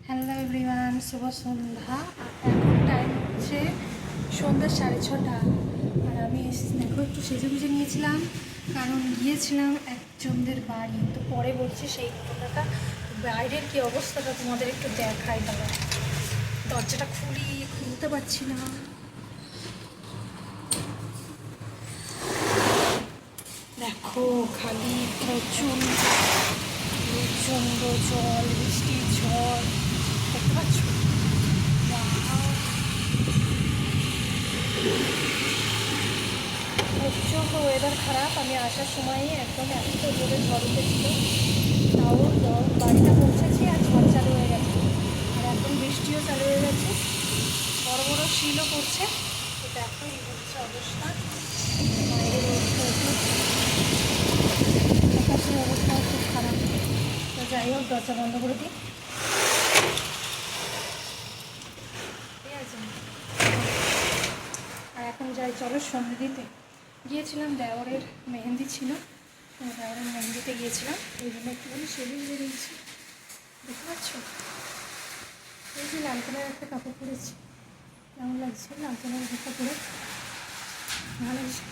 Hello everyone, শুভ সন্ধ্যা। এখন time হচ্ছে সন্ধ্যা 6:30। আর আমি দেখো একটু সেজেগুজে নিয়েছিলাম, কারণ গিয়েছিলাম একজনদের বাড়ি। তো পরে বলছি সেই ঘটনাটা, বাইরের কী অবস্থাটা তোমাদের একটু দেখাই। তারা দরজাটা খুলতে পারছি না। দেখো খালি প্রচণ্ড প্রচণ্ড জল, বৃষ্টির ঝড় দেখতে পাচ্ছ। প্রচণ্ড ওয়েদার খারাপ। আমি আসার সময়ই একদম এত জোরে ঝড় উঠেছিল, তাও বাড়িটা পৌঁছেছি আর ঝড় চালু হয়ে গেছে। আর এখন বৃষ্টিও চালু হয়ে গেছে, বড় বড় শিলও পড়ছে। তো দেখো এই হচ্ছে অবস্থা, বাইরের আকাশের অবস্থাও খুব খারাপ। তো যাই হোক, দরজা বন্ধ করে দিই। ঠিক আছে, আর এখন যাই, চলো সন্ধে দিতে। গিয়েছিলাম, দেওরের মেহেন্দি ছিল, দেওরের মেহেন্দিতে গিয়েছিলাম, এই জন্য একটুখানি সেদিন বেরিয়েছি। দেখতে পাচ্ছ, এই যে লাল কালার একটা কাপড় পরেছি, কেমন লাগছে লাল কালারের একটা পরে? ভালো লাগছে,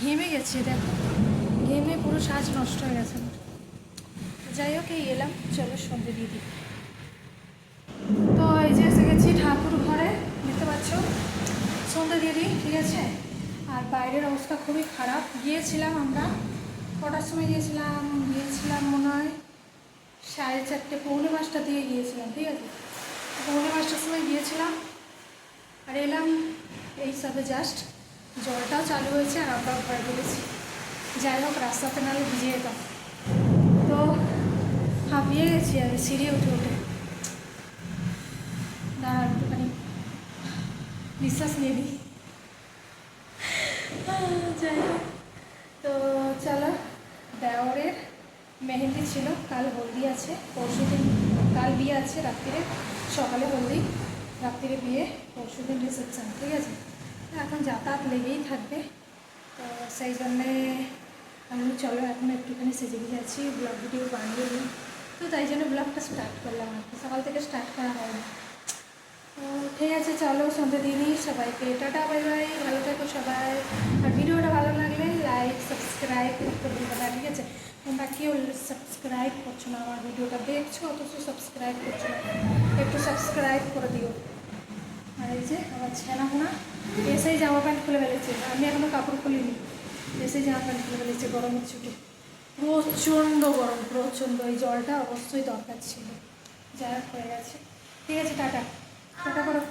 ঘেমে গেছে দেখো, ঘেমে পুরো সাজ নষ্ট হয়ে গেছে আমার। যাই হোক, এই এলাম, চলো সন্ধে দিয়ে দিই। তো এই যে এসে গেছি ঠাকুর ঘরে, দেখতে পাচ্ছ, সন্ধে দিয়ে দিই। ঠিক আছে, আর বাইরের অবস্থা খুবই খারাপ। গিয়েছিলাম আমরা কটার সময় গিয়েছিলাম মনে হয় 4:30, 4:45 দিয়ে গিয়েছিলাম। ঠিক আছে, 4:45টার সময় গিয়েছিলাম, আর এলাম এই সবে জাস্ট। জলটাও চালু হয়েছে আর আমরাও ঘরে ঢুকেছি। যাই হোক, রাস্তাতে নাহলে ভিজে যেতাম। তো হাঁপিয়ে গেছি আমি সিঁড়ি উঠে দাঁড়া একটুখানি নিঃশ্বাস নিয়ে দিই। যাই হোক, তো চলো, দেওরের মেহেন্দি ছিল, কাল হলদি আছে, পরশুদিন কাল বিয়ে আছে রাত্রিরে, সকালে হলদি, রাত্রিরে বিয়ে, পরশুদিন রিসেপশান। ঠিক আছে, এখন যাতায়াত লেগেই থাকবে। তো সেই জন্যে আমি চলো এখন একটুখানি সেজে গুজে আছি, ব্লগ ভিডিও বানিয়ে নিই। তো তাই জন্য ব্লগটা স্টার্ট করলাম, আর কি সকাল থেকে স্টার্ট করা হয় না। তো ঠিক আছে, চলো সন্ধ্যে দিয়ে দিই। সবাইকে টাটা, বাই বাই, ভালো থাকো সবাই। আর ভিডিওটা ভালো লাগলে লাইক সাবস্ক্রাইব করতে ভুলবে না। ঠিক আছে, তোমরা কেউ সাবস্ক্রাইব করছো না, আমার ভিডিওটা দেখছো অথচ সাবস্ক্রাইব করছো না, একটু সাবস্ক্রাইব করে দিও। আর এই যে আমার ছেনাপোনা এসেই জামা প্যান্ট খুলে ফেলেছে, আমি এখনও কাপড় খুলিনি, এসেই জামা প্যান্ট খুলে ফেলেছে গরমের ছুটে। প্রচণ্ড গরম, প্রচণ্ড। এই জলটা অবশ্যই দরকার ছিল, যা হয়ে গেছে। ঠিক আছে, টাটা টাটা করো।